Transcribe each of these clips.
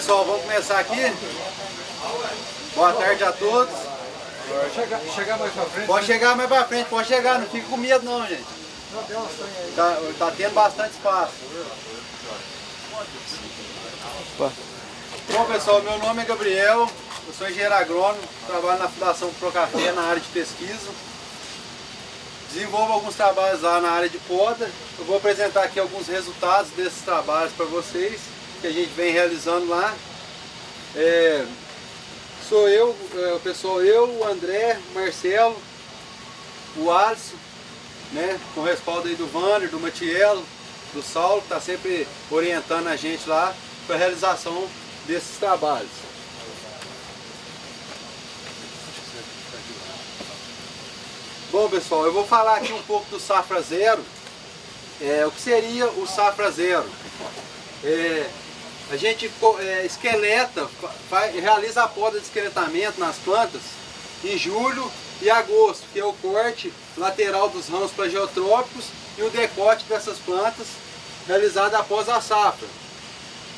pessoal, vamos começar aqui. Boa tarde a todos. Chegar mais pra frente. Pode chegar mais pra frente, pode chegar, não fica com medo não, gente. Tá tendo bastante espaço. Bom pessoal, meu nome é Gabriel, eu sou engenheiro agrônomo, trabalho na Fundação Procafé na área de pesquisa. Desenvolvo alguns trabalhos lá na área de poda. Eu vou apresentar aqui alguns resultados desses trabalhos para vocês, que a gente vem realizando lá. Sou eu, pessoal, o André, o Marcelo, o Alisson, né, com o respaldo aí do Vander, do Matiello, do Saulo, que está sempre orientando a gente lá para a realização desses trabalhos. Bom pessoal, eu vou falar aqui um pouco do Safra Zero. O que seria o Safra Zero? A gente esqueleta, realiza a poda de esqueletamento nas plantas em julho e agosto, que é o corte lateral dos ramos para geotrópicos e o decote dessas plantas realizado após a safra.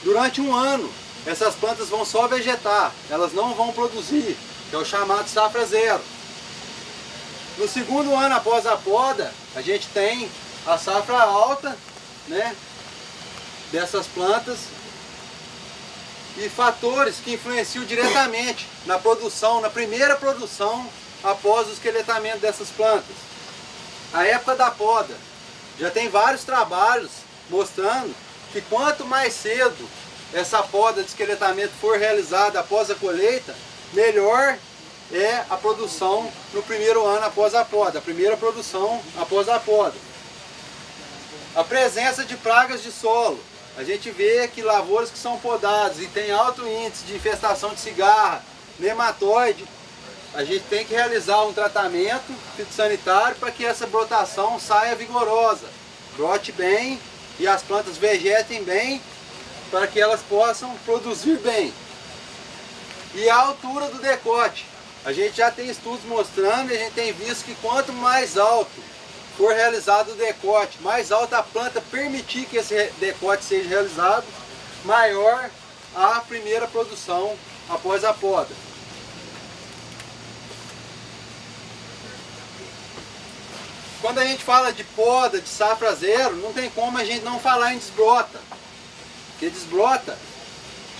Durante um ano, essas plantas vão só vegetar, elas não vão produzir, que é o chamado Safra Zero. No segundo ano após a poda, a gente tem a safra alta, né, dessas plantas e fatores que influenciam diretamente na produção, na primeira produção após o esqueletamento dessas plantas. A época da poda, já tem vários trabalhos mostrando que quanto mais cedo essa poda de esqueletamento for realizada após a colheita, melhor é a produção no primeiro ano após a poda, a primeira produção após a poda. A presença de pragas de solo. A gente vê que lavouras que são podadas e tem alto índice de infestação de cigarra, nematóide, a gente tem que realizar um tratamento fitossanitário para que essa brotação saia vigorosa, brote bem e as plantas vegetem bem para que elas possam produzir bem. E a altura do decote. A gente já tem estudos mostrando e a gente tem visto que quanto mais alto for realizado o decote, mais alta a planta permitir que esse decote seja realizado, maior a primeira produção após a poda. Quando a gente fala de poda, de safra zero, não tem como a gente não falar em desbrota. Porque desbrota,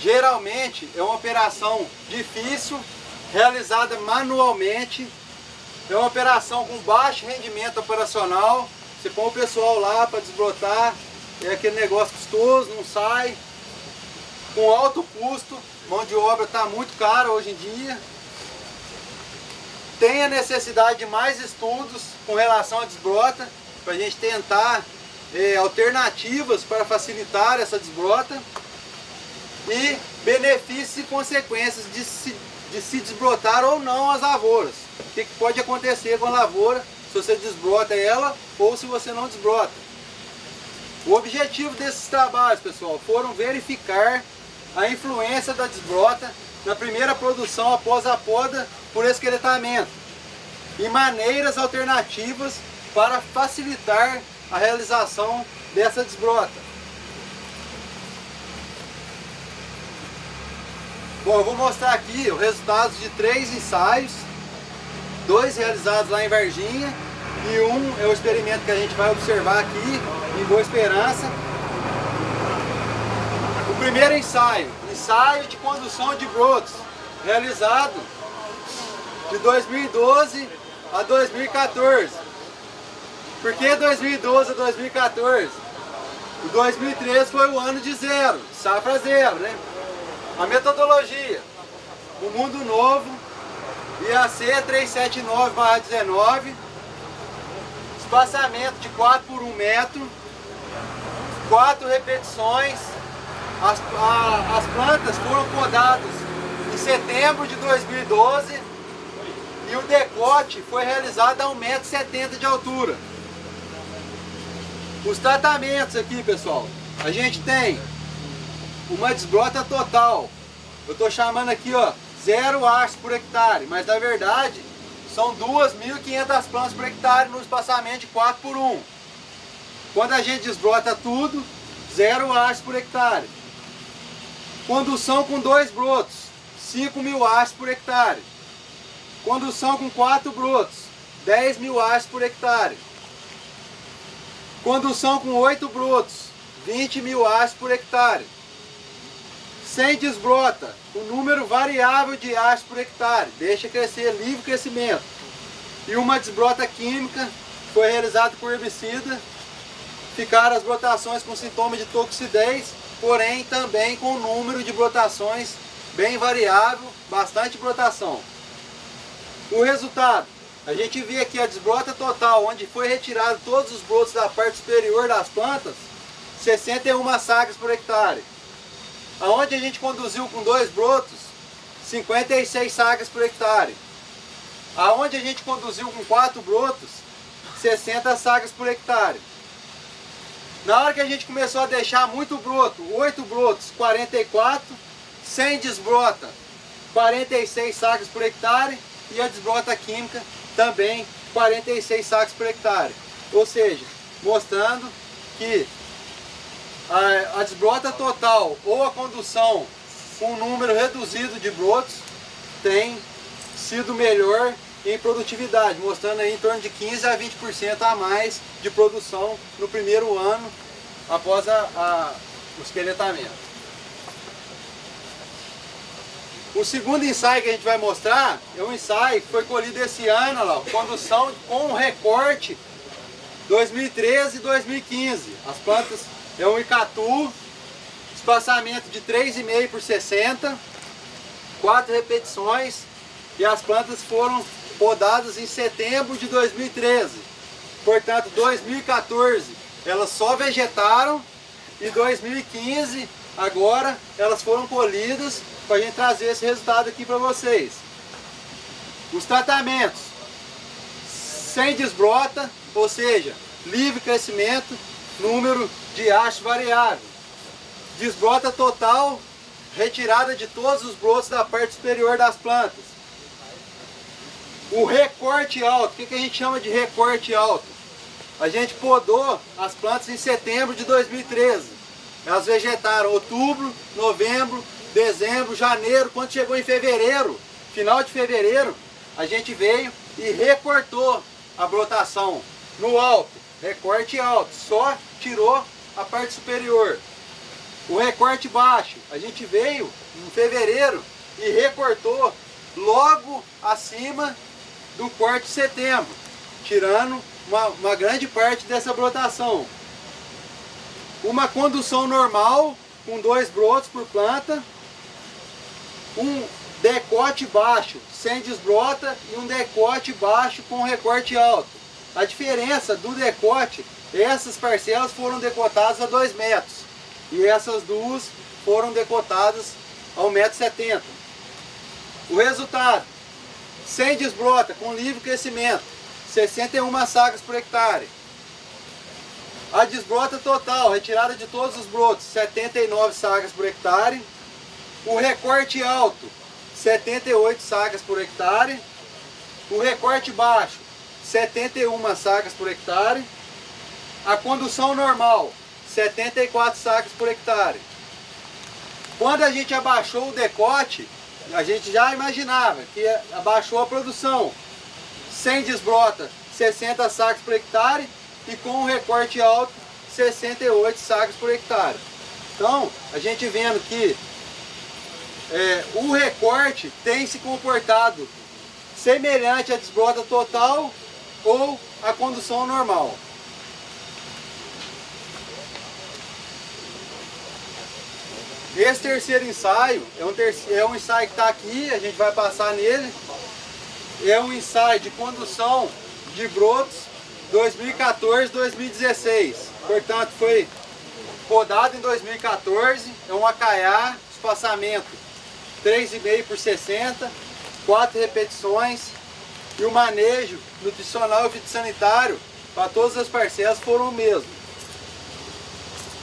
geralmente, é uma operação difícil, realizada manualmente. É uma operação com baixo rendimento operacional. Você põe o pessoal lá para desbrotar, é aquele negócio custoso, não sai. Com alto custo, mão de obra está muito cara hoje em dia. Tem a necessidade de mais estudos com relação à desbrota, para a gente tentar alternativas para facilitar essa desbrota. E benefícios e consequências de se desbrotar ou não as lavouras. O que pode acontecer com a lavoura se você desbrota ela ou se você não desbrota. O objetivo desses trabalhos, pessoal, foram verificar a influência da desbrota na primeira produção após a poda por esqueletamento e maneiras alternativas para facilitar a realização dessa desbrota. Bom, eu vou mostrar aqui os resultados de 3 ensaios, 2 realizados lá em Varginha e um é o experimento que a gente vai observar aqui em Boa Esperança. O primeiro ensaio, ensaio de condução de brotos, realizado de 2012 a 2014. Por que 2012 a 2014? O 2013 foi o ano de zero, safra zero, né? A metodologia, o Mundo Novo, IAC 379/19, espaçamento de 4 por 1 metro, 4 repetições. As plantas foram podadas em setembro de 2012 e o decote foi realizado a 1,70 m de altura. Os tratamentos aqui, pessoal, a gente tem uma desbrota total. Eu estou chamando aqui, ó, 0 hastes por hectare, mas na verdade são 2.500 plantas por hectare no espaçamento de 4 por 1. Quando a gente desbrota tudo, 0 hastes por hectare. Condução com 2 brotos, 5.000 hastes por hectare. Condução com 4 brotos, 10.000 hastes por hectare. Condução com 8 brotos, 20.000 hastes por hectare. Sem desbrota, com número variável de hastes por hectare, deixa crescer livre crescimento. E uma desbrota química, foi realizada por herbicida, ficaram as brotações com sintoma de toxidez, porém também com número de brotações bem variável, bastante brotação. O resultado, a gente vê aqui a desbrota total, onde foi retirado todos os brotos da parte superior das plantas, 61 sacas por hectare. Aonde a gente conduziu com 2 brotos, 56 sacas por hectare. Aonde a gente conduziu com 4 brotos, 60 sacas por hectare. Na hora que a gente começou a deixar muito broto, 8 brotos, 44, sem desbrota, 46 sacas por hectare, e a desbrota química também 46 sacas por hectare. Ou seja, mostrando que a desbrota total ou a condução com um número reduzido de brotos tem sido melhor em produtividade, mostrando aí em torno de 15 a 20% a mais de produção no primeiro ano após o esqueletamento. O segundo ensaio que a gente vai mostrar é um ensaio que foi colhido esse ano, lá, condução com recorte 2013 e 2015. As plantas é um icatu, espaçamento de 3,5 por 60, 4 repetições, e as plantas foram podadas em setembro de 2013. Portanto, 2014 elas só vegetaram, e 2015 agora elas foram colhidas, para a gente trazer esse resultado aqui para vocês. Os tratamentos sem desbrota, ou seja, livre crescimento, número de hastes variável. Desbrota total, retirada de todos os brotos da parte superior das plantas. O recorte alto, o que a gente chama de recorte alto? A gente podou as plantas em setembro de 2013. Elas vegetaram outubro, novembro, dezembro, janeiro. Quando chegou em fevereiro, final de fevereiro, a gente veio e recortou a brotação no alto, recorte alto, só tirou a parte superior. O recorte baixo, a gente veio em fevereiro e recortou logo acima do corte de setembro, tirando uma grande parte dessa brotação. Uma condução normal, com 2 brotos por planta, um decote baixo sem desbrota e um decote baixo com recorte alto. A diferença do decote, essas parcelas foram decotadas a 2 metros e essas duas foram decotadas a 1,70 m. O resultado, sem desbrota, com livre crescimento, 61 sacas por hectare. A desbrota total, retirada de todos os brotos, 79 sacas por hectare. O recorte alto, 78 sacas por hectare. O recorte baixo, 71 sacas por hectare. A condução normal, 74 sacas por hectare. Quando a gente abaixou o decote, a gente já imaginava que abaixou a produção. Sem desbrota, 60 sacas por hectare, e com um recorte alto, 68 sacas por hectare. Então, a gente vendo que o recorte tem se comportado semelhante à desbrota total ou à condução normal. Esse terceiro ensaio é um ensaio que está aqui, a gente vai passar nele. É um ensaio de condução de brotos 2014-2016. Portanto, foi podado em 2014. É um acaiá, espaçamento 3,5 por 60, 4 repetições. E o manejo nutricional e fitossanitário para todas as parcelas foram o mesmo.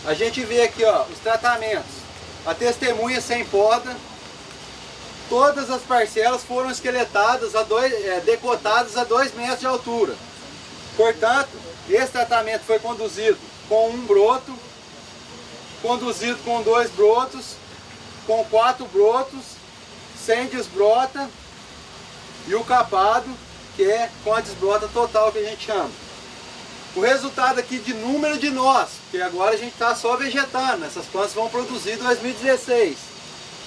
A gente vê aqui, ó, os tratamentos. A testemunha sem poda. Todas as parcelas foram esqueletadas, decotadas a 2 metros de altura. Portanto, esse tratamento foi conduzido com um broto, conduzido com 2 brotos com 4 brotos, sem desbrota, e o capado, que é com a desbrota total, que a gente chama. O resultado aqui de número de nós, porque agora a gente está só vegetando, essas plantas vão produzir em 2016.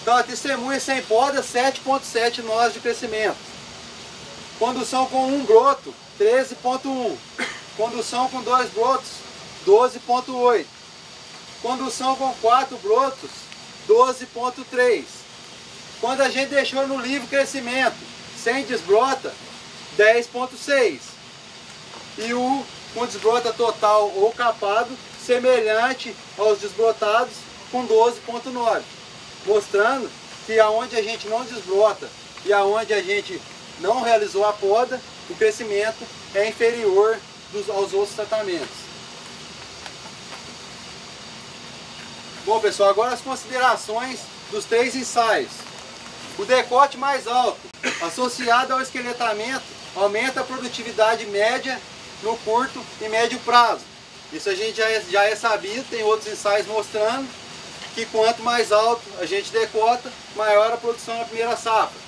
Então a testemunha sem poda, 7,7 nós de crescimento. Condução com 1 broto, 13,1. Condução com 2 brotos, 12,8. Condução com 4 brotos, 12,3. Quando a gente deixou no livre crescimento, sem desbrota, 10,6. E o com desbrota total ou capado, semelhante aos desbrotados, com 12,9. Mostrando que aonde a gente não desbrota e aonde a gente não realizou a poda, o crescimento é inferior aos outros tratamentos. Bom pessoal, agora as considerações dos 3 ensaios. O decote mais alto, associado ao esqueletamento, aumenta a produtividade média no curto e médio prazo. Isso a gente já é sabido, tem outros ensaios mostrando que quanto mais alto a gente decota, maior a produção na primeira safra.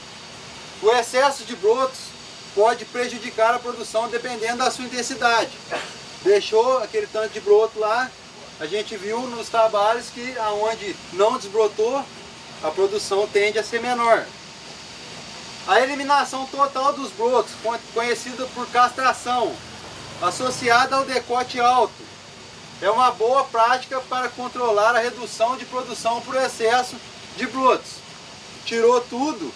O excesso de brotos pode prejudicar a produção dependendo da sua intensidade. Deixou aquele tanto de broto lá, a gente viu nos trabalhos que aonde não desbrotou, a produção tende a ser menor. A eliminação total dos brotos, conhecida por castração, associada ao decote alto, é uma boa prática para controlar a redução de produção por excesso de brotos. Tirou tudo,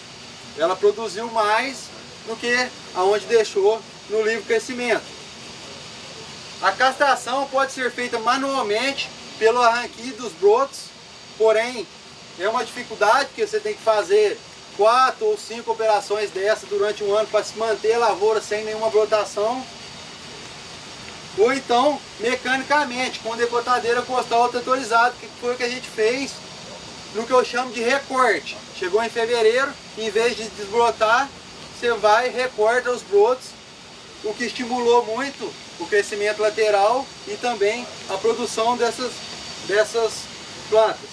ela produziu mais do que aonde deixou no livre crescimento. A castração pode ser feita manualmente pelo arranque dos brotos, porém é uma dificuldade porque você tem que fazer 4 ou 5 operações dessa durante um ano para se manter a lavoura sem nenhuma brotação. Ou então, mecanicamente, com decotadeira costal tratorizada, que foi o que a gente fez no que eu chamo de recorte. Chegou em fevereiro, em vez de desbrotar, você vai e recorta os brotos, o que estimulou muito o crescimento lateral e também a produção dessas plantas.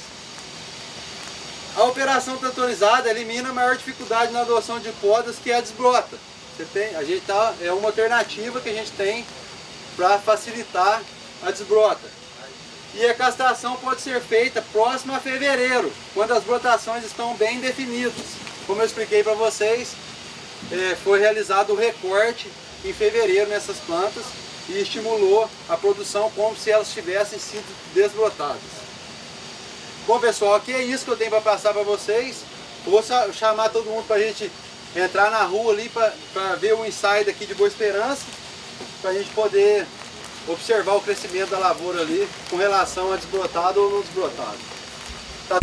A operação tratorizada elimina a maior dificuldade na adoção de podas, que é a desbrota. É uma alternativa que a gente tem para facilitar a desbrota. E a castração pode ser feita próximo a fevereiro, quando as brotações estão bem definidas. Como eu expliquei para vocês, foi realizado o recorte em fevereiro nessas plantas e estimulou a produção como se elas tivessem sido desbrotadas. Bom pessoal, aqui é isso que eu tenho para passar para vocês. Eu vou chamar todo mundo para a gente entrar na rua ali para ver o ensaio daqui de Boa Esperança, para a gente poder observar o crescimento da lavoura ali com relação a desbrotado ou não desbrotado. Tá.